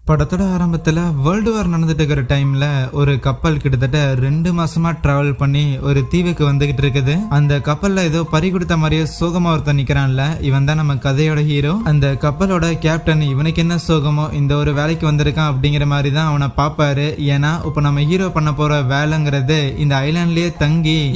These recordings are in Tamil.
படத்தோட ஆரம்பத்துல வேர்ல்டு வார் நடந்துட்டு இருக்கிற டைம்ல ஒரு கப்பல் கிட்டத்தட்ட 2 மாசமா டிராவல் பண்ணி ஒரு தீவுக்கு வந்துகிட்டு இருக்குது. அந்த கப்பல்ல ஏதோ பறி கொடுத்த மாதிரியே சோகமா ஒருத்தன் நிக்கிறான்ல, இவன் தான் நம்ம கதையோட ஹீரோ. அந்த கப்பலோட கேப்டன் இவனுக்கு என்ன சோகமோ இந்த ஒரு வேலைக்கு வந்திருக்கான் அப்படிங்கிற மாதிரி தான் அவனை பாப்பாரு. ஏன்னா இப்ப நம்ம ஹீரோ பண்ண போற வேலைங்கிறது இந்த ஐலாண்ட்லயே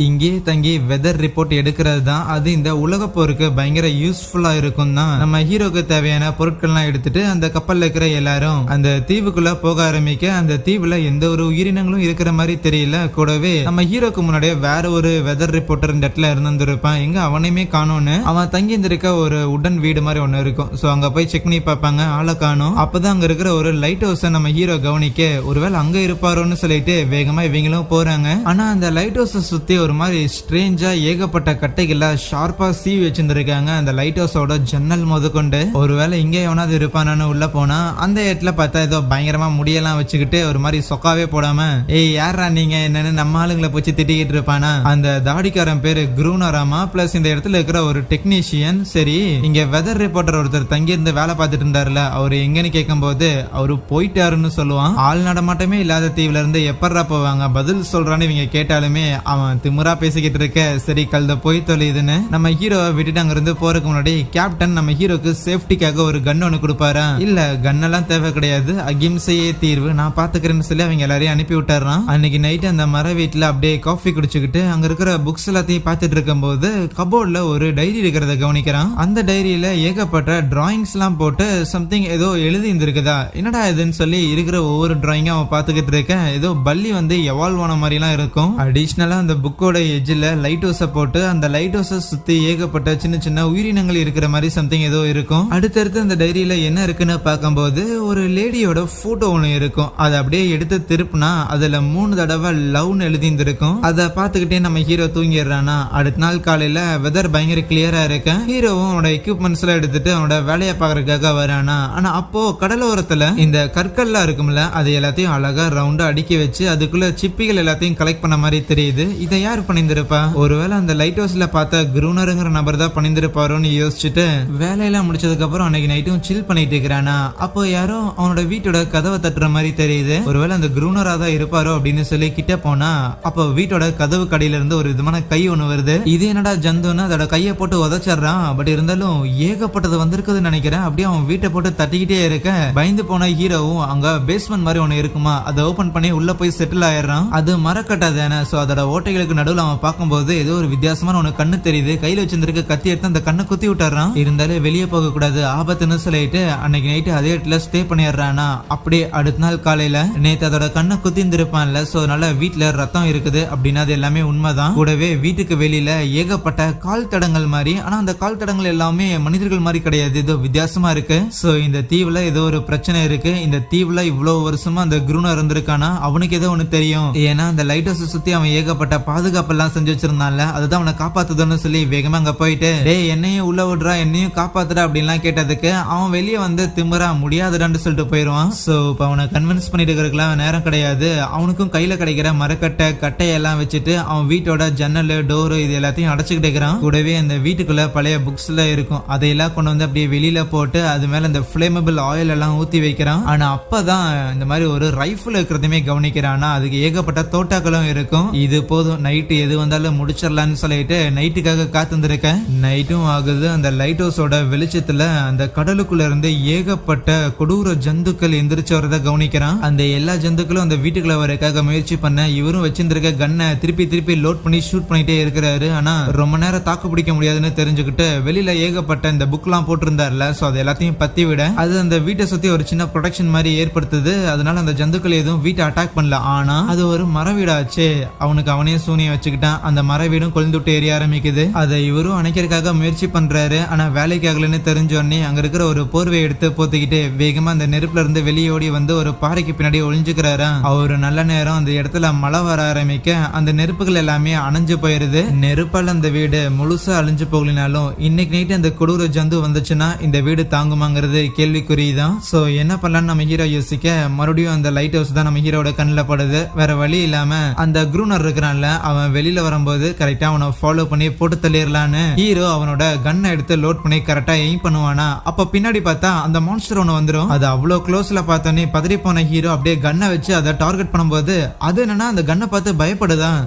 இங்கேயே தங்கி வெதர் ரிப்போர்ட் எடுக்கிறது தான். அது இந்த உலக போருக்கு பயங்கர யூஸ்ஃபுல்லா இருக்கும் தான். நம்ம ஹீரோக்கு தேவையான பொருட்கள்லாம் எடுத்துட்டு அந்த கப்பல்ல இருக்கிற எல்லாரும் அந்த தீவுக்குள்ள போக ஆரம்பிக்க, அந்த தீவுல எந்த ஒரு உயிரினங்களும் இருக்கிற மாதிரி தெரியல. கூடவே நம்ம ஹீரோக்கு முன்னாடியே வேற ஒரு வெதர் ரிப்போர்ட்டர் இந்த இடத்துல இருந்திருப்பான். எங்க அவனையுமே காணோன்னு அவன் தங்கி இருந்திருக்க ஒரு உடன் வீடு மாதிரி ஒண்ணு இருக்கும். சோ அங்க போய் செக் பண்ணி பார்ப்பாங்க, ஆளை காணோம். அப்பதான் அங்க இருக்கிற ஒரு லைட் ஹவுஸை நம்ம ஹீரோ கவனிக்க, ஒருவேளை அங்க இருப்பாரோன்னு சொல்லிட்டு வேகமா இவங்களும் போறாங்க. ஆனா அந்த லைட் ஹவுஸை சுத்தி ஒரு மாதிரி ஸ்ட்ரேஞ்சா ஏகப்பட்ட கட்டைகள்ல ஷார்ப்பா சீவி வச்சிருந்திருக்காங்க. அந்த லைட் ஹவுஸோட ஜன்னல் முதற்கொண்டு ஒருவேளை இங்க எவனாவது இருப்பானு உள்ள போனா அந்த இடத்துல பார்த்தா ஏதோ பயங்கரமா முடியெல்லாம் வச்சுக்கிட்டு ஒரு மாதிரி சொக்காவே போடாம, ஏய் யாரா நீங்க என்னன்னு நம்ம ஆளுங்களை போச்சு திட்டிக்கிட்டு இருப்பானா. அந்த தாடிக்காரன் பேரு குரூனராமா. பிளஸ் இந்த இடத்துல இருக்கிற ஒரு டெக்னீஷியன். சரி, இங்க வெதர் ரிப்போர்ட்டர் ஒருத்தர் தங்கி இருந்து வேலை பார்த்துட்டு இருந்தாருல, அவரு எங்கன்னு கேட்கும் போது அவரு போயிட்டாருன்னு சொல்லுவான். ஆள் நடமாட்டமே இல்லாத தீவுல இருந்து எப்படா போவாங்க, பதில் சொல்றான்னு இவங்க கேட்டாலுமே அவன் திமிரா பேசிக்கிட்டு இருக்க. சரி கழுத போய் தொலையுதுன்னு நம்ம ஹீரோவை விட்டுட்டு அங்க இருந்து போறதுக்கு முன்னாடி கேப்டன் நம்ம ஹீரோக்கு சேஃப்டிக்காக ஒரு கன் ஒன்னு கொடுப்பாரா. இல்ல கன்னெல்லாம் தேவை கிடையாது, அகிம்சையே தீர்வு, நான் பாத்துக்கிறேன்னு சொல்லி அவங்க எல்லாரையும் அனுப்பி விட்டுறான். அன்னைக்கு நைட் அந்த மர வீட்டுல அப்படியே காஃபி குடிச்சுக்கிட்டு அங்க இருக்கிற புக்ஸ் எல்லாத்தையும் பார்த்துட்டு இருக்கும் போது கபோர்ட்ல ஒரு டைரி இருக்கிறத கவனிக்கிறான். அந்த டைரியில ஏகப்பட்ட டிராயிங்ஸ் எல்லாம் போட்டு சம்திங் ஏதோ எழுதி இருந்திருக்குதா. என்னடா இதுன்னு சொல்லி இருக்கிற ஒவ்வொரு டிராயிங்கும் அவன் பாத்துக்கிட்டு இருக்கேன். ஏதோ பல்லி வந்து எவால்வ் ஆன மாதிரி எல்லாம் இருக்கும். அடிஷனலா அந்த புக்கோட எஜ்ஜில் லைட் ஹவுஸை போட்டு அந்த லைட் ஹவுஸை சுத்தி ஏகப்பட்ட சின்ன சின்ன உயிரினங்கள் இருக்கிற மாதிரி சம்திங் ஏதோ இருக்கும். அடுத்தடுத்து அந்த டைரியில என்ன இருக்குன்னு பார்க்கும்போது ஒரு லேடியோட போட்டோ ஒண்ணு இருக்கும். அதை அப்படியே எடுத்து திருப்பினா அதுல 3 தடவை லவ்னு எழுதியிருந்திருக்கும். அதை பார்த்துக்கிட்டே நம்ம ஹீரோ தூங்கிடுறானா. அடுத்த நாள் காலையில வெதர் பயங்கர கிளியரா இருக்கு. ஹீரோவும் அவனோட எக்யூப்மெண்ட்ஸ் எல்லாம் எடுத்துட்டு அவனோட வேலையை பாக்குறதுக்காக வரானா. ஆனா அப்போ கடலோரத்துல இந்த கற்கள்லாம் இருக்கும்ல, அது எல்லாத்தையும் அழகா ரவுண்டா அடுக்கி வச்சு அதுக்குள்ள சிப்பிகள் எல்லாத்தையும் கலெக்ட் பண்ண மாதிரி தெரியுது. இதை யார் பண்ணியிருந்திருப்பா? ஒருவேளை அந்த லைட் ஹவுஸ்ல பார்த்த குரூனருங்கிற நபர் தான் பண்ணியிருப்பாரோன்னு யோசிச்சுட்டு வேலையெல்லாம் முடிச்சதுக்கு அப்புறம் அன்னைக்கு நைட்டும் சில் பண்ணிட்டு இருக்கிறானா. அப்போ யாரோ அவனோட வீட்டோட கதவை தட்டுற மாதிரி தெரியுது. ஒருவேளை அந்த குரூனரா தான் இருப்பாரோ அப்படின்னு சொல்லி கிட்ட போனா அப்போ வீட்டோட கதவு கடையில இருந்து ஒரு விதமான கை ஒண்ணு வருது. இது என்னடா ஜந்துன்னு அதோட கையை போட்டு உதச்சிடுறான். பட் இருந்தாலும் ஏகப்பட்டது வந்திருக்குதுன்னு நினைக்கிறேன். அப்படியே அவன் வீட்டை போட்டு தட்டிக்கிட்டே இருக்க பயந்து போன ஹீரோவும் அங்க பேஸ்மெண்ட் மாதிரி ஒண்ணு இருக்குமா, அதை ஓபன் பண்ணி உள்ள போய் செட்டில் ஆயிடுறான். அது மரக்கட்டாதானே. சோ அதோட ஓட்டைகளுக்கு நடுவில் அவன் பார்க்கும்போது ஏதோ ஒரு வித்தியாசமான ஒண்ணு கண்ணு தெரியுது. கையில வச்சிருந்திருக்க கத்தி எடுத்து அந்த கண்ணை குத்தி விட்டுறான். இருந்தாலும் வெளியே போக கூடாது, ஆபத்துன்னு சொல்லிட்டு அன்னைக்கு நைட்டு அதே இடத்துல ஸ்டே பண்ணிடுறானா. அப்படியே அடுத்த நாள் காலையில நேத்து அதோட கண்ணை குத்திருப்பான்ல, சோ அதனால வீட்டுல ரத்தம் இருக்குது அப்படின்னா அது எல்லாமே உண்மைதான். கூடவே வீட்டுக்கு வெளியில ஏகப்பட்ட கால் தடங்கள் மாதிரி, ஆனா அந்த கால் தடங்கள் எல்லாமே மனிதர்கள் மாதிரி கிடையாது, ஏதோ வித்தியாசமா இருக்கு. சோ இந்த தீவுல ஏதோ ஒரு பிரச்சனை இருக்கு. இந்த தீவுல இவ்வளவு வருஷமா அந்த குரூனர் இருந்திருக்கானா, அவனுக்கு ஏதோ ஒண்ணு தெரியும். ஏன்னா அந்த லைட் ஹவுஸ் சுத்தி அவன் ஏகப்பட்ட பாதுகாப்பு எல்லாம் செஞ்சு வச்சிருந்தான்ல, அதுதான் அவனை காப்பாத்துதுன்னு சொல்லி வேகமா அங்க போயிட்டு டேய் என்னையும் உள்ள விடுறா, என்னையும் காப்பாத்துறா அப்படின்லாம் கேட்டதுக்கு அவன் வெளியே வந்து திமிரா முடியாதுடான்னு சொல்லிட்டு போயிருவான். சோ இப்ப அவனை கன்வின்ஸ் பண்ணிட்டு இருக்கிறதுக்குலாம் நேரம் கிடையாது. அவனுக்கும் கையில கிடைக்கிற மரக்கட்டை கட்டையெல்லாம் வச்சுட்டு அவன் வீட்டோட ஜன்னல் டோரு இது எல்லாத்தையும் அடைச்சுக்கிட்டு இருக்கிறான். கூடவே அந்த வீட்டுக்குள்ள பழைய புக்ஸ் எல்லாம் இருக்கும், அதையெல்லாம் கொண்டு வந்து அப்படியே வெளியில போட்டு அது மேல இந்த பிளேமபிள் ஆயில் எல்லாம் ஊத்தி வைக்கிறான். ஆனா அப்பதான் இந்த மாதிரி ஒரு ரைஃபிள் இருக்கிறதுமே கவனிக்கிறான். அதுக்கு ஏகப்பட்ட தோட்டாக்களும் இருக்கும். இது போதும், நைட்டு எது வந்தாலும் முடிச்சிடலான்னு சொல்லிட்டு நைட்டுக்காக காத்திருந்திருக்கேன். நைட்டும் ஆகுது. அந்த லைட் ஹவுஸோட வெளிச்சத்துல அந்த கடலுக்குள்ள இருந்து ஏகப்பட்ட கொடூர ஜந்துக்கள் எந்திரிச்சு வரத கவனிக்கிறான். அந்த எல்லா ஜந்துக்களும் அந்த வீட்டுக்குள்ள வரக்காக முயற்சி பண்ண இவரும் வச்சிருந்திருக்க கன்னை திருப்பி லோட் பண்ணி ஷூட் பண்ணிட்டே இருக்கிறாரு. ஆனா ரொம்ப நேரம் தாக்கு பிடிக்க முடியாதுன்னு தெரிஞ்சுக்கிட்டு வெளியில ஏகப்பட்ட இந்த புக் எல்லாம் போட்டிருந்தாருல, சோ அது எல்லாத்தையும் பத்தி விட அது அந்த வீட்டை சுத்தி ஒரு சின்ன ப்ரொடெக்ஷன் மாதிரி ஏற்படுத்துது. அதனால அந்த ஜந்துக்கள் எதுவும் வீட்டை அட்டாக் பண்ணல. ஆனா அது ஒரு மர வீடாச்சு. அவனுக்கு அவனே சூனியம் வச்சுக்கிட்டான். அந்த மர வீடும் கொழுந்துட்டு எரிய ஆரம்பிக்குது. அதை இவரும் அணைக்கிறதுக்காக முயற்சி பண்றாரு. ஆனா வேலைக்கு ஆகலன்னு தெரிஞ்சோடனே அங்க இருக்கிற ஒரு போர்வை எடுத்து போத்திக்கிட்டு வேகமா அந்த நெருப்புல இருந்து வெளியே ஓடி வந்து ஒரு பாறைக்கு பின்னாடி ஒளிஞ்சுக்கிறாரா. அவரு நல்ல நேரம் அந்த இடத்துல மழை வர ஆரம்பிக்க அந்த நெருப்புகள் எல்லாமே அணைஞ்சு போயிருது. நெருப்பால அந்த வீடு முழுசா அழிஞ்சு போகலினாலும் இன்னைக்கு நைட்டு அந்த கொடூர ஜந்து வந்துச்சுன்னா இந்த வீடு தாங்குமாங்கிறது கேள்விக்குறிதான். சோ என்ன பண்ணலாம்னு நம்ம ஹீரோ யோசிக்க மறுபடியும் அந்த லைட் ஹவுஸ் தான் நம்ம ஹீரோட கண்ணில் படுது. வேற வழி இல்லாம அந்த குரூனர் இருக்கிறான்ல, அவன் வெளியில வரும்போது கரெக்டா அவனை ஃபாலோ பண்ணி போட்டு தள்ளிடலான்னு ஹீரோ அவனோட கன்னை எடுத்து லோட் பண்ணி கரெக்டா எய்ம் பண்ணுவானா. அப்ப பின்னாடி பார்த்தா அந்த மான்ஸ்டர் ஒண்ணு வந்துரும். அது அவ்வளவு அவ்வளவு க்ளோஸ்ல பார்த்தோன்னே பதறி போன ஹீரோ அப்படியே கன்னை வச்சு அதை டார்கெட் பண்ணும்போது அது என்னன்னா அந்த கன்னை பார்த்து பயப்படுதான்.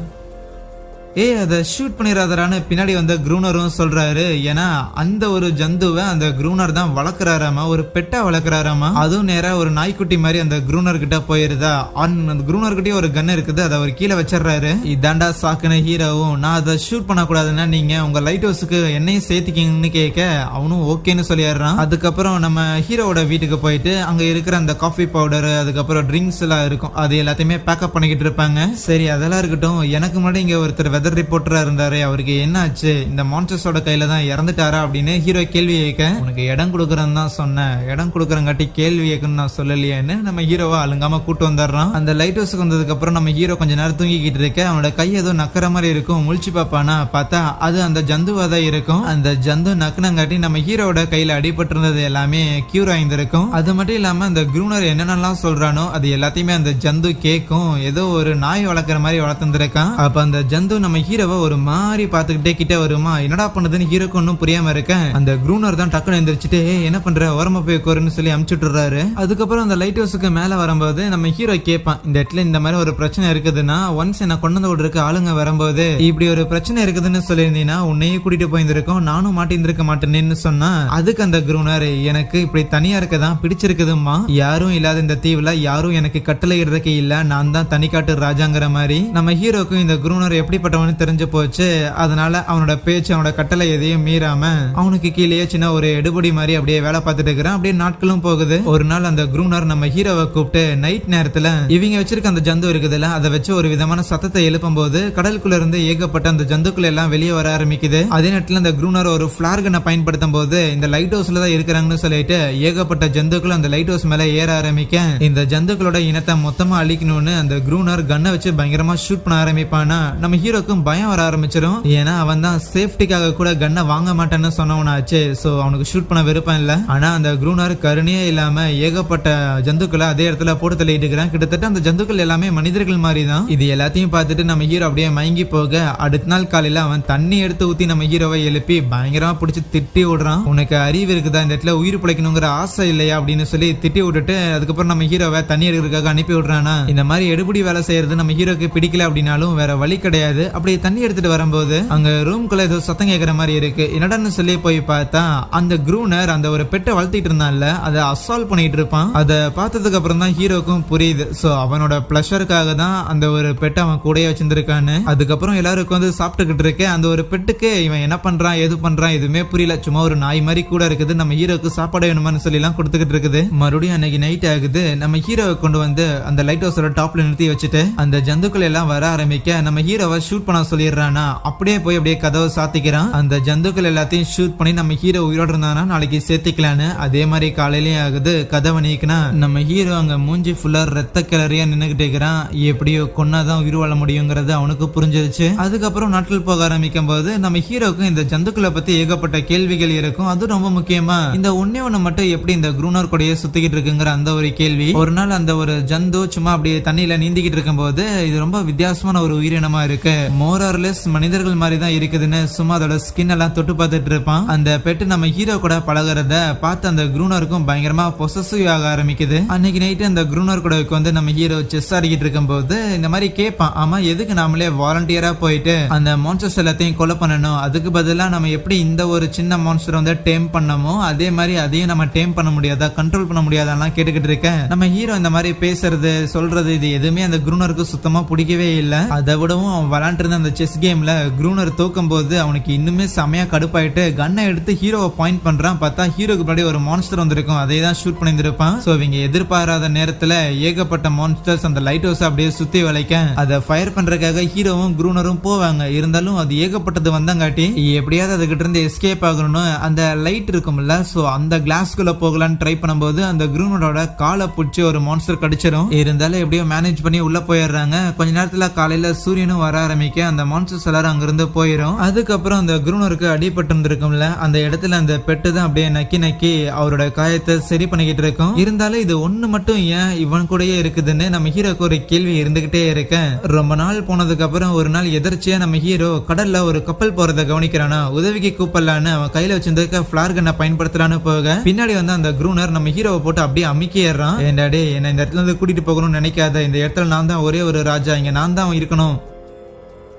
அதை ஷூட் பண்ணிடாதரான்னு பின்னாடி வந்த குரூனரும் சொல்றாரு. ஏன்னா அந்த ஒரு ஜந்துவை அந்த குரூனர் தான் வளர்க்குறாராமா, ஒரு பெட்டா வளர்க்குறாராமா. அதுவும் நேரா ஒரு நாய்க்குட்டி மாதிரி அந்த குரூனர் கிட்ட போயிருதா. அந்த குரூனர் கிட்டே ஒரு கன் இருக்குது, அதை அவர் கீழே வச்சிடறாரு. இதாண்டா சாக்குன ஹீரோவும் நான் அதை ஷூட் பண்ணக்கூடாதுன்னா நீங்க உங்க லைட் ஹவுஸுக்கு என்னையும் சேர்த்துக்கிங்கன்னு கேட்க அவனும் ஓகேன்னு சொல்லிடுறான். அதுக்கப்புறம் நம்ம ஹீரோவோட வீட்டுக்கு போயிட்டு அங்க இருக்கிற அந்த காஃபி பவுடர் அதுக்கப்புறம் ட்ரிங்க்ஸ் எல்லாம் இருக்கும், அது எல்லாத்தையுமே பேக்கப் பண்ணிக்கிட்டு இருப்பாங்க. சரி அதெல்லாம் இருக்கட்டும், எனக்கு முன்னாடி இங்க ஒருத்தர் வெதர் ரிப்போர்ட்டரா இருந்தாரு, அவருக்கு என்ன ஆச்சு, இந்த மான்ஸ்டர்ஸோட கையில தான் இறந்துட்டாரா அப்படின்னு ஹீரோ கேள்வி கேட்க உனக்கு இடம் கொடுக்குறேன்னு தான் சொன்னேன், இடம் கொடுக்குறங்காட்டி கேள்வி கேட்கணும்னு நான் சொல்லலையேன்னு நம்ம ஹீரோவை அழுங்காம கூட்டு வந்துடுறான். அந்த லைட் ஹவுஸுக்கு வந்ததுக்கு அப்புறம் நம்ம ஹீரோ கொஞ்ச நேரம் தூங்கிக்கிட்டு இருக்க அவனோட கை ஏதோ நக்கிற மாதிரி இருக்கும். முழிச்சு பாப்பானா பார்த்தா அது அந்த ஜந்துவா தான் இருக்கும். அந்த ஜந்து நக்குனங்காட்டி நம்ம ஹீரோட கையில அடிபட்டு இருந்தது எல்லாமே கியூர் ஆயிருந்திருக்கும். அது மட்டும் இல்லாம அந்த குரூனர் என்னென்னலாம் சொல்றானோ அது எல்லாத்தையுமே அந்த ஜந்து கேட்கும். ஏதோ ஒரு நாய் வளர்க்குற மாதிரி வளர்த்துருக்கான். அப்ப அந்த ஜந்து நம்ம ஹீரோவை ஒரு மாதிரி பாத்துக்கிட்டே கிட்ட வருமா. என்னடா பண்ணுதுன்னு ஹீரோக்கு ஒன்னும் புரியாம இருக்க அந்த குரூனர் தான் டக்குன்னு எந்திரிச்சிட்டு என்ன பண்ற ஓரமா போய் கோருன்னு சொல்லி அமுச்சுட்டுறாரு. அதுக்கப்புறம் அந்த லைட் ஹவுஸுக்கு மேல வரும்போது நம்ம ஹீரோ கேட்பான், இந்த இடத்துல இந்த மாதிரி ஒரு பிரச்சனை இருக்குதுன்னா ஒன்ஸ் என்ன கொண்டு வந்து விடுறதுக்கு ஆளுங்க வரும்போது இப்படி ஒரு பிரச்சனை இருக்குதுன்னு சொல்லியிருந்தீங்கன்னா உன்னையே கூட்டிட்டு போயிருந்திருக்கோம், நானும் மாட்டிருந்திருக்க மாட்டேன்னு சொன்னா அதுக்கு அந்த குரூனர் எனக்கு இப்படி தனியா இருக்கதான் பிடிச்சிருக்குதுமா, யாரும் இல்லாத இந்த தீவுல யாரும் எனக்கு கட்டளை இடுறதுக்கு இல்ல, நான் தான் தனிக்காட்டு ராஜாங்கிற மாதிரி. நம்ம ஹீரோக்கும் இந்த குரூனர் எப்படிப்பட்டவனு தெரிஞ்சு போச்சு. அதனால அவனோட பேச்சு அவனோட கட்டளை எதையும் மீறாம அவனுக்கு கீழே சின்ன ஒரு எடுபடி மாதிரி அப்படியே வேலை பார்த்துட்டு இருக்கிறான். அப்படியே நாட்களும் போகுது. ஒரு நாள் அந்த குரூனர் நம்ம ஹீரோவை கூப்பிட்டு நைட் நேரத்துல இவங்க வச்சிருக்க அந்த ஜந்து இருக்குதுல்ல அதை வச்சு ஒரு விதமான சத்தத்தை எழுப்பும் போது கடலுக்குள்ள இருந்து ஏகப்பட்ட அந்த ஜந்துக்கள் எல்லாம் வெளியே வர ஆரம்பிக்குது. அதே நேரத்துல அந்த குரூனர் ஒரு பிளார் கன்னை பயன்படுத்தும் போது இந்த லைட் ஹவுஸ்ல தான் இருக்கிறாங்கன்னு சொல்லிட்டு ஏகப்பட்ட ஜந்துக்கள் அந்த லைட் ஹவுஸ் மேல ஏற ஆரம்பிக்க இந்த ஜந்துக்களோட இனத்தை மொத்தமா அழிக்கணும்னு அந்த குரூனர் கன்னை வச்சு பயங்கரமா ஷூட் பண்ண ஆரம்பிப்பானா நம்ம ஹீரோக்கும் பயம் வர ஆரம்பிச்சிடும். ஏன்னா அவன் தான் சேஃப்டிக்காக கூட கன்னை வாங்க மாட்டேன்னு சொன்னவனாச்சு. சோ அவனுக்கு ஷூட் பண்ண விருப்பம் இல்ல. ஆனா அந்த குரூனர் கருணையே இல்லாம ஏகப்பட்ட ஜந்துக்களை அதே இடத்துல போட்டு தள்ளிட்டு இருக்கிறான். கிட்டத்தட்ட அந்த ஜந்துக்கள் எல்லாமே மனிதர்கள் மாதிரி தான். இது எல்லாத்தையும் பார்த்துட்டு நம்ம ஹீரோ அப்படியே மயங்கி போக அடுத்த நாள் காலையில அவன் தண்ணி எடுத்து ஊத்தி நம்ம ஹீரோவை எழுப்பி பயங்கரமா பிடிச்சி திட்டி விடுறான். உனக்கு அறிவு இருக்குதா, இந்த இடத்துல உயிர் பிழைக்கணுங்கிற ஆசை இல்லையா அப்படின்னு சொல்லி திட்டி விட்டுட்டு அதுக்கப்புறம் நம்ம ஹீரோவை தண்ணி எடுக்கிறதுக்காக அனுப்பி விடுறானா. இந்த மாதிரி எடுபடி வேலை செய்யறது நம்ம ஹீரோக்கு பிடிக்கல அப்படின்னாலும் வேற வழி கிடையாது. அப்படி தண்ணி எடுத்துட்டு வரும்போது அங்க ரூம்குள்ள ஏதோ சத்தம் கேட்கிற மாதிரி இருக்கு. என்னடான்னு சொல்லி போய் பார்த்தா அந்த குரூனர் அந்த ஒரு பெட்டை வளர்த்திட்டு இருந்தான்ல அதை அசால்வ் பண்ணிட்டு இருப்பான். அதை பார்த்ததுக்கு அப்புறம் தான் ஹீரோக்கும் புரியுது. சோ அவனோட பிளஷருக்காக தான் அந்த ஒரு பெட்டை அவன் கூடயே வச்சிருந்திருக்கான்னு. அதுக்கப்புறம் எல்லாருக்கும் வந்து சாப்பிட்டுக்கிட்டு இருக்கு. அந்த ஒரு பெட்டுக்கு இவன் என்ன பண்றான் எது பண்றான் எதுவுமே புரியல. சும்மா ஒரு நாய் மாதிரி கூட இருக்குது. நம்ம ஹீரோக்கு சாப்பாடு வேணுமான்னு சொல்லி எல்லாம் கொடுத்துக்கிட்டு இருக்குது. மறுபடியும் அன்னைக்கு நைட் ஆகுது. நம்ம ஹீரோவை கொண்டு வந்து அந்த லைட் ஹவுஸோட டாப்ல நிறுத்தி வச்சுட்டு அந்த ஜந்துக்கள் எல்லாம் வர ஆரம்பிக்க நம்ம ஹீரோவை ஷூட் பண்ண சொல்லிடுறானா. அப்படியே போய் அப்படியே கதவை சாத்திக்கிறான். அந்த ஜந்துக்கள் எல்லாத்தையும் ஷூட் பண்ணி நம்ம ஹீரோ உயிரோடு இருந்தானா நாளைக்கு சேர்த்திக்கலான்னு. அதே மாதிரி காலையிலயும் ஆகுது. கதவை நீக்கினா நம்ம ஹீரோ அங்க மூஞ்சி ஃபுல்லா ரத்த கிளறியா நின்னுகிட்டு இருக்கிறான். எப்படியோ கொன்னாதான் உயிர் வாழ முடியுங்கிறது அவனுக்கு புரிஞ்சிருச்சு. அதுக்கப்புறம் நாட்கள் போக ஆரம்பிக்கும் போது நம்ம ஹீரோக்கும் இந்த ஜந்துக்களை பத்தி ஏகப்பட்ட கேள்விகள் இருக்கும். அது ரொம்ப முக்கியமா இந்த ஒன்னே ஒண்ணு மட்டும் எப்படி இந்த குரூனர் கூடயே சுத்திக்கிட்டு இருக்குங்கிற அந்த ஒரு கேள்வி. ஒரு நாள் அந்த ஒரு ஜந்து சும்மா அப்படியே தண்ணியில நீந்திக்கிட்டு இருக்கும் போது இது ரொம்ப வித்தியாசமான ஒரு உயிரினமா இருக்கு, மோரார்லெஸ் மனிதர்கள் மாதிரி தான் இருக்குதுன்னு சும்மா அதோட ஸ்கின் எல்லாம் தொட்டு பார்த்துட்டு இருப்பான். அந்த பெட்டு நம்ம ஹீரோ கூட பழகிறத பார்த்து அந்த குரூனருக்கும் பயங்கரமா பொசசிவ் ஆக ஆரம்பிக்குது. அன்னைக்கு நைட்டு அந்த குரூனர் கூட வந்து நம்ம ஹீரோ செஸ் ஆடிக்கிட்டு இருக்கும் போது இந்த மாதிரி கேட்பான், ஆமா எதுக்கு நாமளே வாலண்டியரா போயிட்டு அந்த மான்ஸ்டர்ஸ் எல்லாத்தையும் கொலை பண்ணணும், அதுக்கு பதிலா நம்ம எப்படி இந்த ஒரு சின்ன மான்ஸ்டர் வந்து டேம் பண்ணமோ அதே மாதிரி அதையும் நம்ம டேம் பண்ண முடியாதா, கண்ட்ரோல் பண்ண முடியாதான் கேட்டுக்கிட்டு இருக்கேன். நம்ம ஹீரோ இந்த மாதிரி பேசுறது சொல்றது இது எதுவுமே அந்த குரூனருக்கு சுத்தமா பிடிக்கவே இல்லை. அதை விடவும் அவன் விளாண்டு இருந்த அந்த செஸ் கேம்ல குரூனர் தோக்கும் போது அவனுக்கு இன்னுமே செமையா கடுப்பாயிட்டு கன்னை எடுத்து ஹீரோவை பாயிண்ட் பண்றான். பார்த்தா ஹீரோக்கு முன்னாடி ஒரு மான்ஸ்டர் வந்திருக்கும், அதை தான் ஷூட் பண்ணியிருப்பான். சோ இவங்க எதிர்பாராத நேரத்துல ஏகப்பட்ட மான்ஸ்டர்ஸ் அந்த லைட் ஹவுஸ் அப்படியே சுத்தி வளைக்க அதை ஃபயர் பண்றதுக்காக ஹீரோவும் குரூனரும் போவாங்க. இருந்தாலும் அது ஏகப்பட்டது வந்தாங்காட்டி எப்படியாவது அதுகிட்ட இருந்து எஸ்கேப் ஆகணும்னு அந்த லைட் இருக்கும்ல, சோ அந்த கிளாஸ்குள்ள போகலான்னு ட்ரை பண்ணும்போது அந்த குரூனரோட காலை பிடிச்சி ஒரு மான்ஸ்டர் கடிச்சிடும். இருந்தாலும் எப்படியோ மேனேஜ் பண்ணி உள்ள போயிடுறாங்க. கொஞ்ச நேரத்துல காலையில சூரியனும் வர ஆரம்பிக்கும். ஆரம்பிக்க அந்த மான்ஸ்டர்ஸ் எல்லாரும் அங்கிருந்து போயிடும். அதுக்கப்புறம் அந்த குரூனருக்கு அடிபட்டு இருந்திருக்கும்ல, அந்த இடத்துல அந்த பெட்டு தான் அப்படியே நக்கி நக்கி அவரோட காயத்தை சரி பண்ணிக்கிட்டு இருக்கும். இருந்தாலும் இது ஒண்ணு மட்டும் ஏன் இவன் கூடயே இருக்குதுன்னு நம்ம ஹீரோக்கு ஒரு கேள்வி இருந்துகிட்டே இருக்க. ரொம்ப நாள் போனதுக்கு அப்புறம் ஒரு நாள் எதிர்ச்சியா நம்ம ஹீரோ கடல்ல ஒரு கப்பல் போறதை கவனிக்கிறானா, உதவிக்கு கூப்பிடலான்னு அவன் கையில வச்சிருக்க ஃபிளார் கன்னை பயன்படுத்தலான்னு போக பின்னாடி வந்து அந்த குரூனர் நம்ம ஹீரோவை போட்டு அப்படியே அமுக்கிடுறான். ஏண்டாடே என்ன இந்த இடத்துல இருந்து கூட்டிட்டு போகணும்னு நினைக்காத, இந்த இடத்துல நான் தான் ஒரே ஒரு ராஜா, இங்க நான் தான் இருக்கணும்,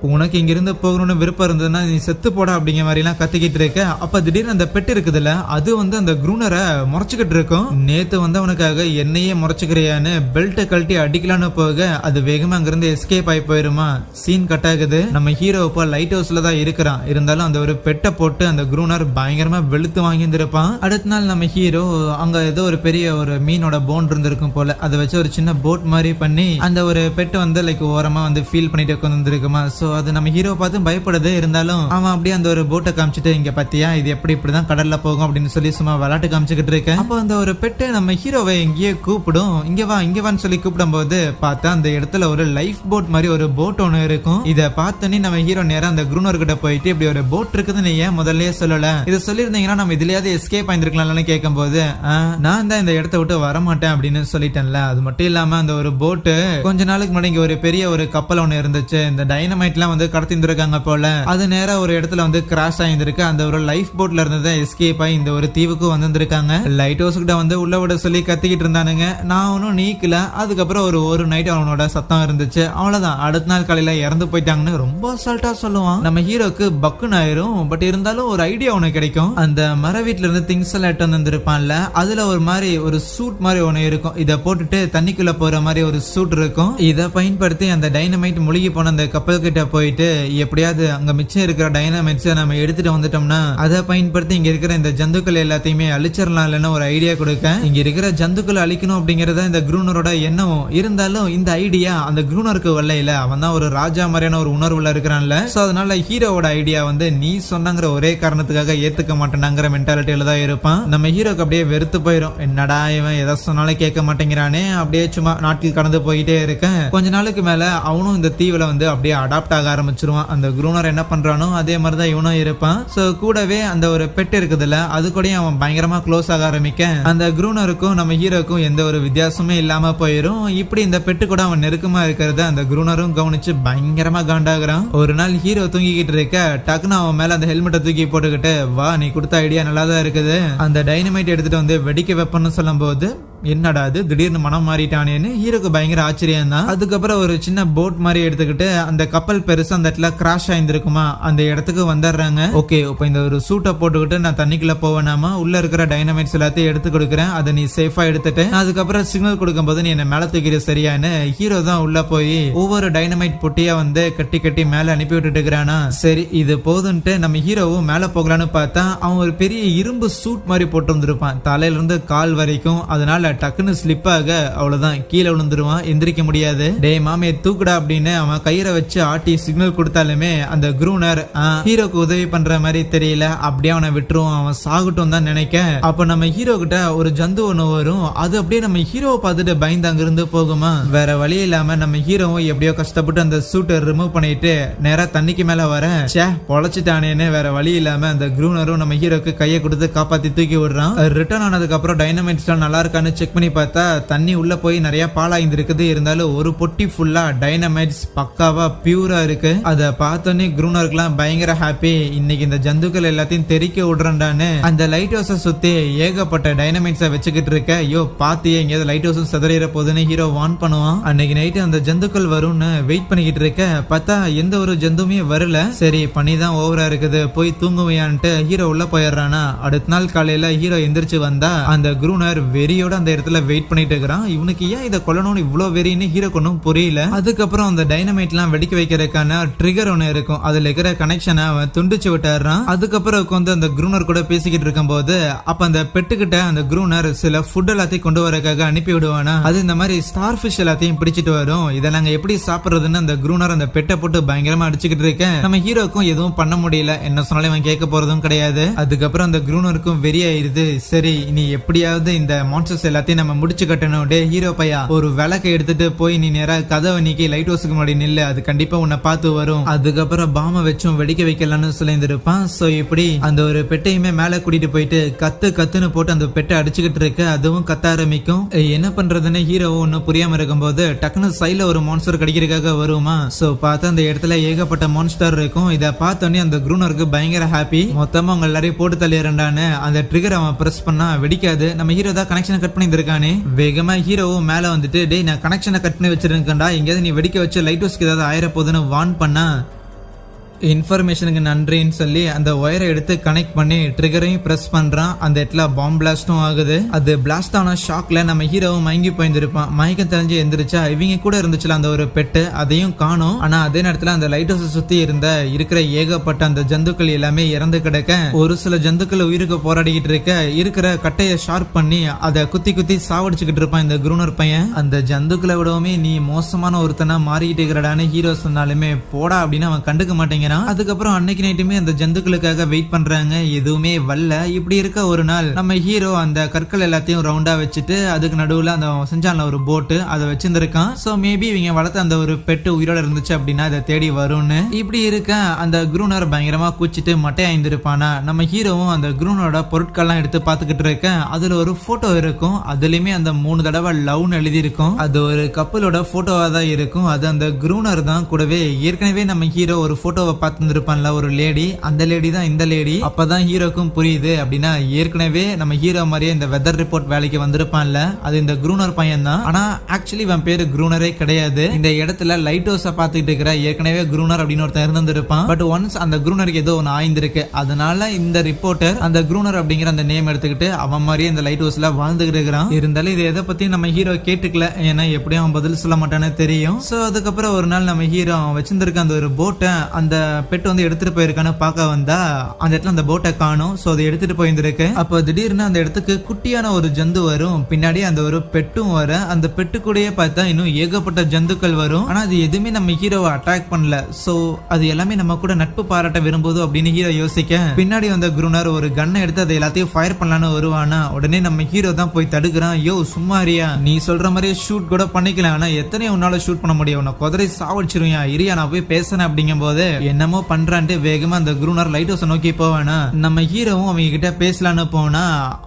உனக்கு இங்கிருந்து போகணும்னு விருப்பம் இருந்ததுன்னா நீ செத்து போட அப்படிங்கிற மாதிரி எல்லாம் கத்திக்கிட்டு இருக்க. அப்ப திடீர்னு அந்த பெட்டு இருக்குதுல்ல, அது வந்து அந்த குரூனரை முறைச்சுக்கிட்டு இருக்கும். நேத்து வந்து அவனுக்காக என்னையே முறைச்சுக்கிறியான்னு பெல்ட்டை கழட்டி அடிக்கலான்னு போக அது வேகமா அங்கிருந்து எஸ்கேப் ஆகி போயிருமா. சீன் கட் ஆகுது. நம்ம ஹீரோ இப்போ லைட் ஹவுஸ்ல தான் இருக்கிறான். இருந்தாலும் அந்த ஒரு பெட்டை போட்டு அந்த குரூனர் பயங்கரமா வெளுத்து வாங்கியிருப்பான். அடுத்த நாள் நம்ம ஹீரோ அங்க ஏதோ ஒரு பெரிய ஒரு மீனோட போன் இருந்திருக்கும் போல, அதை வச்சு ஒரு சின்ன போட் மாதிரி பண்ணி அந்த ஒரு பெட்டு வந்து லைக் ஓரமா வந்து ஃபீல் பண்ணிட்டு உட்காந்துருக்குமா. சோ அது நம்ம ஹீரோ பார்த்து பயப்படுது. இருந்தாலும் அவன் அப்படியே அந்த ஒரு போட்டை காமிச்சிட்டு இங்க பாத்தியா இது எப்படி இப்படிதான் கடல்ல போகும் அப்படின்னு சொல்லி சும்மா விளையாட்டு காமிச்சுக்கிட்டு இருக்கேன். அப்போ அந்த ஒரு பெட்டு நம்ம ஹீரோவை எங்கேயே கூப்பிடும். இங்க வான்னு சொல்லி கூப்பிடும் போது பார்த்தா அந்த இடத்துல ஒரு லைஃப் போட் மாதிரி ஒரு போட் ஒண்ணு இருக்கும். இதை பார்த்தோன்னே நம்ம ஹீரோ நேரம் அந்த குரூனர் கிட்ட போயிட்டு இப்படி ஒரு போட் இருக்குதுன்னு ஏன் முதல்லயே சொல்லல, இதை சொல்லியிருந்தீங்கன்னா நம்ம இதுலயாவது எஸ்கேப் ஆயிருக்கலாம்னு கேட்கும் போது நான் தான் இந்த இடத்த விட்டு வரமாட்டேன் அப்படின்னு சொல்லிட்டேன்ல. அது மட்டும் இல்லாம அந்த ஒரு போட்டு கொஞ்ச நாளுக்கு முன்னாடி இங்க ஒரு பெரிய ஒரு கப்பல் ஒண்ணு இருந்துச்சு, இந்த டைனமைட் வந்து கடத்திருக்காங்க போல, அது நேரா ஒரு இடத்துல வந்து கிராஷ் ஆயிருந்திருக்கு. அந்த ஒரு லைஃப் போட்ல இருந்து எஸ்கேப் ஆகி இந்த ஒரு தீவுக்கு வந்திருக்காங்க. லைட் ஹவுஸ் கிட்ட வந்து உள்ள விட சொல்லி கத்திக்கிட்டு இருந்தானுங்க. நான் ஒன்னும் நீக்கல. அதுக்கப்புறம் ஒரு நைட் அவனோட சத்தம் இருந்துச்சு. அவ்வளவுதான், அடுத்த நாள் காலையில இறந்து போயிட்டாங்கன்னு ரொம்ப அசால்ட்டா சொல்லுவான். நம்ம ஹீரோக்கு பக்குன்னு ஆயிரும். பட் இருந்தாலும் ஒரு ஐடியா ஒண்ணு கிடைக்கும். அந்த மர வீட்டுல இருந்து திங்ஸ் எல்லாம் எட்டு வந்திருப்பான்ல, அதுல ஒரு மாதிரி ஒரு சூட் மாதிரி ஒண்ணு இருக்கும். இதை போட்டுட்டு தண்ணிக்குள்ள போற மாதிரி ஒரு சூட் இருக்கும். இதை பயன்படுத்தி அந்த டைனமைட் முழுகி போன அந்த கப்பல் கிட்ட போயிட்டு எப்படியாவது அங்க மிச்சம் இருக்கிற டைனமைட்ஸை நம்ம எடுத்துட்டு வந்துட்டோம்னா அதை பயன்படுத்தி இங்க இருக்கிற இந்த ஜந்துக்கள் எல்லாத்தையுமே அழிச்சிடலாம் இல்லைன்னு ஒரு ஐடியா கொடுக்க. இங்க இருக்கிற ஜந்துக்களை அழிக்கணும் அப்படிங்கறத இந்த குரூனரோட எண்ணம். இருந்தாலும் இந்த ஐடியா அந்த குரூனருக்கு வரல. அவன் தான் ஒரு ராஜா மாதிரியான ஒரு உணர்வுல இருக்கிறான்ல. சோ அதனால ஹீரோவோட ஐடியா வந்து நீ சொன்னங்கிற ஒரே காரணத்துக்காக ஏத்துக்க மாட்டேனாங்கிற மென்டாலிட்டியில தான் இருப்பான். நம்ம ஹீரோக்கு அப்படியே வெறுத்து போயிடும். என்னடா இவன் எதை சொன்னாலும் கேட்க மாட்டேங்கிறானே, அப்படியே சும்மா நாட்கள் கடந்து போயிட்டே இருக்க. கொஞ்ச நாளுக்கு மேல அவனும் இந்த தீவுல வந்து அப்படியே அடாப்ட் ஆக ஆரம்பிச்சிருவான். அந்த குரூனர் என்ன பண்றானோ அதே மாதிரிதான் இவனும் இருப்பான். சோ கூடவே அந்த ஒரு பெட் இருக்குதுல்ல, அது கூட அவன் பயங்கரமா க்ளோஸ் ஆக ஆரம்பிக்க அந்த குரூனருக்கும் நம்ம ஹீரோக்கும் எந்த ஒரு வித்தியாசமே இல்லாம போயிடும். இப்படி இந்த பெட்டு கூட அவன் நெருக்கமா இருக்கிறத அந்த குரூனரும் கவனிச்சு பயங்கரமா காண்டாகிறான். ஒரு நாள் ஹீரோ தூங்கிக்கிட்டு இருக்க டக்குன்னு அவன் மேல அந்த ஹெல்மெட்டை தூக்கி போட்டுக்கிட்டு, வா நீ கொடுத்த ஐடியா நல்லாதான் இருக்குது, அந்த டைனமைட் எடுத்துட்டு வந்து வெடிக்க வைப்பன்னு சொல்லும் போது என்னடா அது திடீர்னு மனம் மாறிட்டானேன்னு ஹீரோக்கு பயங்கர ஆச்சரியம் தான். அதுக்கப்புறம் ஒரு சின்ன போட் மாதிரி எடுத்துக்கிட்டு அந்த கப்பல் பெருசா அந்த இடத்துல கிராஷ் ஆயிருக்குமா அந்த இடத்துக்கு வந்துடுறாங்க. ஓகே இப்ப இந்த ஒரு சூட்டை போட்டுக்கிட்டு நான் தண்ணிக்குள்ள போவேனாமா, உள்ள இருக்கிற டைனமைட்ஸ் எல்லாத்தையும் எடுத்து கொடுக்குறேன், அதை நீ சேஃபா எடுத்துட்டு அதுக்கப்புறம் சிக்னல் கொடுக்கும் போது நீ என்ன மேல தூக்கிடு சரியானு ஹீரோ தான் உள்ள போய் ஒவ்வொரு டைனமைட் பொட்டியா வந்து கட்டி கட்டி மேல அனுப்பி விட்டுட்டு இருக்கிறானா. சரி இது போதுன்ட்டு நம்ம ஹீரோவும் மேல போகலான்னு பார்த்தா அவன் ஒரு பெரிய இரும்பு சூட் மாதிரி போட்டு வந்திருப்பான் தலையில இருந்து கால் வரைக்கும். அதனால டக்குன்னு ஸ்லிப் ஆக அவ்வளவுதான் கீழே விழுந்துருவான், எந்திரிக்க முடியாது. டே மாமே தூக்குடா அப்படின்னு அவன் கயிறை வச்சு ஆட்டி சிக்னல் கொடுத்தாலுமே அந்த குரூனர் ஹீரோக்கு உதவி பண்ற மாதிரி தெரியல, அப்படியே அவனை விட்டுருவான், அவன் சாகட்டும் தான் நினைக்க. அப்ப நம்ம ஹீரோ கிட்ட ஒரு ஜந்து ஒண்ணு வரும். அது அப்படியே நம்ம ஹீரோவை பார்த்துட்டு பயந்து அங்கிருந்து போகுமா. வேற வழி இல்லாம நம்ம ஹீரோவும் எப்படியோ கஷ்டப்பட்டு அந்த சூட்டை ரிமூவ் பண்ணிட்டு நேரா தண்ணிக்கு மேல வர பொழைச்சிட்டானேன்னு வேற வழி இல்லாம அந்த குரூனரும் நம்ம ஹீரோக்கு கையை கொடுத்து காப்பாத்தி தூக்கி விடுறான். ரிட்டர்ன் ஆனதுக்கு அப்புறம் டைனமைட்ஸ் நல்லா இருக்கான்னு செக் பண்ணி பார்த்தா தண்ணி உள்ள போய் நிறைய பாலாய்ந்து இருக்குது. இருந்தாலும் ஒரு பொட்டி ஃபுல்லா டைனமைட்ஸ் பக்காவா பியூரா இருக்கு. அதை பார்த்தோன்னே குரூனருக்குலாம் பயங்கர ஹாப்பி. இன்னைக்கு இந்த ஜந்துக்கள் எல்லாத்தையும் தெறிக்க விடுறான்னு அந்த லைட் ஹவுஸை சுத்தி ஏகப்பட்ட டைனமைட்ஸை வச்சுக்கிட்டு இருக்க. ஐயோ பாத்தியே எங்கேயாவது லைட் ஹவுஸ் சதறிற போதுன்னு ஹீரோ வான் பண்ணுவான். அன்னைக்கு நைட்டு அந்த ஜந்துக்கள் வரும்னு வெயிட் பண்ணிக்கிட்டு இருக்க. பார்த்தா எந்த ஒரு ஜந்துமே வரல. சரி பனிதான் ஓவரா இருக்குது போய் தூங்குவியான்ட்டு ஹீரோ உள்ள போயிடுறானா. அடுத்த நாள் காலையில ஹீரோ எந்திரிச்சு வந்தா அந்த குரூனர் வெறியோட அந்த இடத்துல வெயிட் பண்ணிட்டு இருக்கிறான். இவனுக்கு ஏன் இதை கொல்லணும்னு இவ்வளவு வெறின்னு ஹீரோக்கு ஒன்றும் புரியல. அதுக்கப்புறம் அந்த டைனமைட் எல்லாம் வெடிக்க வைக்கிறதுக்கான ட்ரிகர் ஒண்ணு இருக்கும், அதுல இருக்கிற கனெக்ஷனை அவன் துண்டிச்சு விட்டுறான். அதுக்கப்புறம் வந்து அந்த குரூனர் கூட பேசிக்கிட்டு இருக்கும் போது அப்ப அந்த பெட்டுக்கிட்ட அந்த குரூனர் சில ஃபுட் எல்லாத்தையும் கொண்டு வரக்காக அனுப்பி விடுவானா. அது இந்த மாதிரி ஸ்டார் ஃபிஷ் எல்லாத்தையும் பிடிச்சிட்டு வரும். இதை நாங்க எப்படி சாப்பிடுறதுன்னு அந்த குரூனர் அந்த பெட்டை போட்டு பயங்கரமா அடிச்சுக்கிட்டு இருக்கேன். நம்ம ஹீரோக்கும் எதுவும் பண்ண முடியல, என்ன சொன்னாலும் அவன் கேட்க போறதும் கிடையாது. அதுக்கப்புறம் அந்த குரூனருக்கும் வெறியாயிருது. சரி நீ எப்படியாவது இந்த மான்ஸ்டர்ஸ் எல்லாத்தையும் நம்ம முடிச்சு கட்டணும். டே ஹீரோ பையா, ஒரு விளக்கை எடுத்துட்டு போய் நீ நேரா கதவை நீக்கி லைட் ஹவுஸுக்கு முன்னாடி நில்லு, அது கண்டிப்பா உன்னை பார்த்து வரும். அதுக்கப்புறம் பாம வச்சும் வெடிக்க வைக்கலாம்னு சொல்லியிருந்திருப்பான். சோ இப்படி அந்த ஒரு பெட்டையுமே மேல கூட்டிட்டு போயிட்டு கத்துன்னு போட்டு அந்த பெட்டை அடிச்சுக்கிட்டு இருக்கு. அதுவும் கத்த ஆரம்பிக்கும். என்ன பண்றதுன்னு ஹீரோவும் ஒன்னும் புரியாம இருக்கும்போது டக்குனு சைட்ல ஒரு மான்ஸ்டர் கடிக்கிறதுக்காக வருமா. சோ பார்த்து அந்த இடத்துல ஏகப்பட்ட மான்ஸ்டர் இருக்கும். இதை பார்த்தோன்னே அந்த குரூனருக்கு பயங்கர ஹாப்பி. மொத்தமா அவங்க எல்லாரையும் போட்டு தள்ளிடுறான்னு அந்த ட்ரிகர் அவன் பிரஸ் பண்ணா வெடிக்காது. நம்ம ஹீரோ தான் கனெக்ஷனை கட் பண்ணி இருக்கானே. வேகமா ஹீரோவும் மேல வந்துட்டு டேய் நான் கனெக்ஷனை கட் பண்ணி வச்சிருக்கேன்டா, எங்கேயாவது நீ வெடிக்க வச்சு லைட் ஹவுஸ்க்கு ஏதாவது ஆயிர போகுதுன்னு வார்ன் பண்ணா இன்ஃபர்மேஷனுக்கு நன்றின்னு சொல்லி அந்த ஒயரை எடுத்து கனெக்ட் பண்ணி ட்ரிகரையும் பிரஸ் பண்றான். அந்த இடத்துல பாம் பிளாஸ்டும் ஆகுது. அது பிளாஸ்ட் ஆன ஷாக்ல நம்ம ஹீரோவும் மயங்கி போயிருந்திருப்பான். மயக்கம் தெரிஞ்சு எந்திரிச்சா இவங்க கூட இருந்துச்சுல அந்த ஒரு பெட்டு, அதையும் காணும். ஆனா அதே நேரத்துல அந்த லைட் ஹவுஸ் சுத்தி இருக்கிற ஏகப்பட்ட அந்த ஜந்துக்கள் எல்லாமே இறந்து கிடக்க, ஒரு சில ஜந்துக்கள் உயிருக்கு போராடிக்கிட்டு இருக்க, இருக்கிற கட்டையை ஷார்ப் பண்ணி அதை குத்தி சாவடிச்சுக்கிட்டு இருப்பான் இந்த குரூனர் பையன். அந்த ஜந்துக்களை விடவுமே நீ மோசமான ஒருத்தனா மாறிக்கிட்டு இருக்கிறடான்னு ஹீரோ சொன்னாலுமே போடா அப்படின்னு அவன் கண்டுக்க மாட்டேங்க. அதுக்கப்புறம் அன்னைக்கு நைட்டுமே அந்த ஜந்துக்களுக்காக வெயிட் பண்றாங்க, எதுவுமே வரல. இப்படி இருக்க ஒரு நாள் நம்ம ஹீரோ அந்த கற்கள் எல்லாத்தையும் ரவுண்டா வச்சுட்டு அதுக்கு நடுவுல அந்த செஞ்சான்ல ஒரு போட்டு அதை வச்சிருந்திருக்கான். சோ மேபி இவங்க வளர்த்த அந்த ஒரு பெட்டு உயிரோட இருந்துச்சு அப்படின்னா அதை தேடி வரும்னு. இப்படி இருக்க அந்த குரூனர் பயங்கரமா கூச்சிட்டு மட்டையாயிருந்திருப்பானா. நம்ம ஹீரோவும் அந்த குரூனரோட பொருட்கள்லாம் எடுத்து பாத்துக்கிட்டு இருக்க, அதுல ஒரு போட்டோ இருக்கும். அதுலயுமே அந்த 3 தடவை லவ்னு எழுதி இருக்கும். அது ஒரு கப்பலோட போட்டோவா தான் இருக்கும். அது அந்த குரூனர் தான். கூடவே ஏற்கனவே நம்ம ஹீரோ ஒரு போட்டோவை பார்த்துருப்பான்ல ஒரு லேடி, அந்த லேடி தான் இந்த லேடி. அப்பதான் ஹீரோக்கும் புரியுது அப்படின்னா ஏற்கனவே நம்ம ஹீரோ மாதிரியே இந்த வெதர் ரிப்போர்ட் வேலைக்கு வந்திருப்பான்ல, அது இந்த குரூனர் பையன் தான். ஆனா ஆக்சுவலி இவன் பேரு குரூனரே கிடையாது. இந்த இடத்துல லைட் ஹவுஸ பாத்துக்கிட்டு இருக்கிற ஏற்கனவே குரூனர் அப்படின்னு ஒருத்தன் இருந்திருப்பான். பட் ஒன்ஸ் அந்த குரூனருக்கு ஏதோ ஒன்று ஆய்ந்திருக்கு. அதனால இந்த ரிப்போர்ட்டர் அந்த குரூனர் அப்படிங்கிற அந்த நேம் எடுத்துக்கிட்டு அவன் மாதிரியே இந்த லைட் ஹவுஸ்ல வாழ்ந்துகிட்டு இருக்கிறான். இருந்தாலும் இது எதை பத்தி நம்ம ஹீரோ கேட்டுக்கல, ஏன்னா எப்படியும் அவன் பதில் சொல்ல மாட்டான்னு தெரியும். சோ அதுக்கப்புறம் ஒரு நாள் நம்ம ஹீரோ வச்சிருந்திருக்க அந்த ஒரு போட்டை அந்த பெட் வந்து எடுத்துட்டு போயிருக்கான்னு பார்க்க வந்தா அந்த இடத்துல அந்த போட்டை காணும். சோ அதை எடுத்துட்டு போயிருந்திருக்கு. அப்போ திடீர்னு அந்த இடத்துக்கு குட்டியான ஒரு ஜந்து வரும். பின்னாடி அந்த ஒரு பெட்டும் வர, அந்த பெட்டு கூடயே பார்த்தா இன்னும் ஏகப்பட்ட ஜந்துக்கள் வரும். ஆனா அது எதுவுமே நம்ம ஹீரோவை அட்டாக் பண்ணல. சோ அது எல்லாமே நம்ம கூட நட்பு பாராட்ட விரும்புது அப்படின்னு ஹீரோ யோசிக்க, பின்னாடி வந்த குரூனர் ஒரு கன்னை எடுத்து அதை எல்லாத்தையும் ஃபயர் பண்ணலான்னு வருவானா. உடனே நம்ம ஹீரோ தான் போய் தடுக்கிறான். யோ சும்மாரியா, நீ சொல்ற மாதிரி ஷூட் கூட பண்ணிக்கலாம், ஆனா எத்தனை உன்னால ஷூட் பண்ண முடியும், உன்னை குதிரை சாவடிச்சிருவியா, இரியா நான் போய் பேசுறேன் அப்படிங்கும் போது என்னமோ பண்றான்ட்டு வேகமா அந்த குரூனர் லைட் ஹவுஸ் நோக்கி போவானா. நம்ம ஹீரோவும் அவங்க கிட்ட பேசலான்னு போனா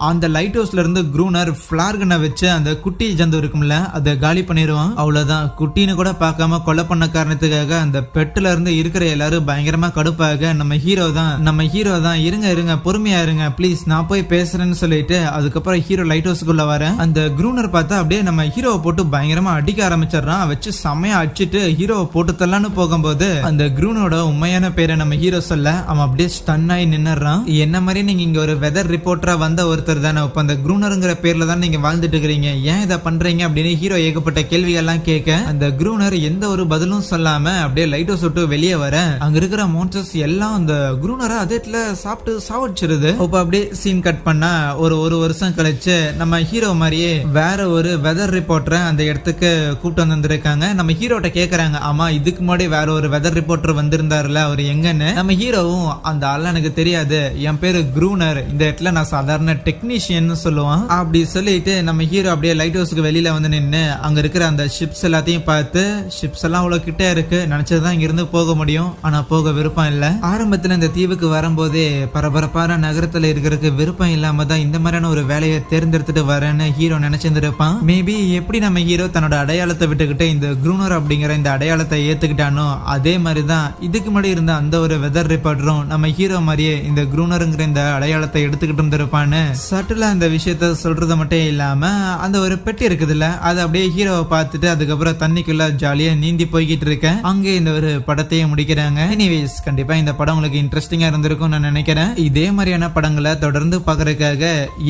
அந்த லைட் ஹவுஸ்ல இருந்து குரூனர் பிளார்கனை வச்சு அந்த குட்டி ஜந்து இருக்கும்ல அதை காலி பண்ணிடுவான். அவ்வளவுதான். குட்டின்னு கூட பார்க்காம கொலை பண்ண காரணத்துக்காக அந்த பெட்டுல இருந்து இருக்கிற எல்லாரும் பயங்கரமா கடுப்பாக நம்ம ஹீரோ தான் இருங்க பொறுமையா இருங்க ப்ளீஸ் நான் போய் பேசுறேன்னு சொல்லிட்டு அதுக்கப்புறம் ஹீரோ லைட் ஹவுஸ்க்குள்ள வர அந்த குரூனர் பார்த்தா அப்படியே நம்ம ஹீரோவை போட்டு பயங்கரமா அடிக்க ஆரம்பிச்சிடறான். வச்சு செமையா அடிச்சுட்டு ஹீரோவை போட்டு தள்ளான்னு போகும்போது அந்த குரூனோட உண்மையான பேரை நம்ம ஹீரோ சொல்ல அவன் அப்படியே ஸ்டன் ஆகி நின்னுறான். என்ன மாதிரி நீங்க இங்க ஒரு வெதர் ரிப்போர்ட்டரா வந்த ஒருத்தர் தானே, இப்ப அந்த குரூனருங்கிற பேர்ல தான் நீங்க வாழ்ந்துட்டு இருக்கிறீங்க, ஏன் இதை பண்றீங்க அப்படின்னு ஹீரோ ஏகப்பட்ட கேள்விகள்லாம் கேட்க அந்த குரூனர் எந்த ஒரு பதிலும் சொல்லாம அப்படியே லைட் ஹவுஸ் விட்டு வெளியே வர அங்க இருக்கிற மான்ஸ்டர்ஸ் எல்லாம் அந்த குரூனரை அதேட்ல சாப்பிட்டு சாவடிச்சிருது. அப்ப அப்படியே சீன் கட் பண்ணா ஒரு வருஷம் கழிச்சு நம்ம ஹீரோ மாதிரியே வேற ஒரு வெதர் ரிப்போர்ட்டரை அந்த இடத்துக்கு கூப்பிட்டு வந்திருக்காங்க. நம்ம ஹீரோட்ட கேக்குறாங்க, ஆமா இதுக்கு முன்னாடி வேற ஒரு வெதர் ரிப்போர்ட்டர் வந்திருந்தாருல அவர் எங்கன்னு. நம்ம ஹீரோவும் அந்த ஆள் எனக்கு தெரியாது, என் பேரு குரூனர், இந்த இடத்துல நான் சாதாரண டெக்னீஷியன் சொல்லுவான். அப்படி சொல்லிட்டு நம்ம ஹீரோ அப்படியே லைட் ஹவுஸ்க்கு வெளியில வந்து நின்று அங்க இருக்கிற அந்த ஷிப்ஸ் எல்லாத்தையும் பார்த்து, ஷிப்ஸ் எல்லாம் அவ்வளவு கிட்டே இருக்கு, நினைச்சதுதான் இங்க இருந்து போக முடியும், ஆனா போக விருப்பம் இல்ல. ஆரம்பத்துல இந்த தீவுக்கு வரும்போதே பரபரப்பான நகரத்துல இருக்கிறதுக்கு விருப்பம் இல்லாம தான் இந்த மாதிரியான ஒரு வேலையை தேர்ந்தெடுத்துட்டு வரேன்னு ஹீரோ நினைச்சிருப்பான். மேபி எப்படி நம்ம ஹீரோ தன்னோட அடையாளத்தை விட்டுக்கிட்டு இந்த குரூனர் அப்படிங்கிற இந்த அடையாளத்தை ஏத்துக்கிட்டானோ அதே மாதிரிதான் இதுக்கு முன்னாடி இருந்த அந்த ஒரு வெதர் ரிப்போர்ட்டரும் நம்ம ஹீரோ மாதிரியே இந்த குரூனருங்கிற இந்த அடையாளத்தை எடுத்துக்கிட்டு இருந்திருப்பான்னு சட்டுல அந்த விஷயத்த சொல்றது மட்டும் இல்லாம அந்த ஒரு பெட்டி இருக்குதுல்ல அதை அப்படியே ஹீரோவை பார்த்துட்டு அதுக்கப்புறம் தண்ணிக்குள்ள ஜாலியா நீந்தி போய்கிட்டு இருக்கேன். அங்கே இந்த ஒரு படத்தையே முடிக்கிறாங்க. எனிவேஸ் கண்டிப்பா இந்த படம் உங்களுக்கு இன்ட்ரெஸ்டிங்கா இருந்திருக்கும் நான் நினைக்கிறேன். இதே மாதிரியான படங்களை தொடர்ந்து பாக்குறதுக்காக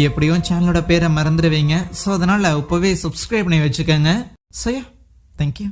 எப்படியும் சேனலோட பேரை மறந்துடுவீங்க. சோ அதனால இப்பவே சப்ஸ்கிரைப் பண்ணி வச்சுக்கோங்க. So yeah, thank you.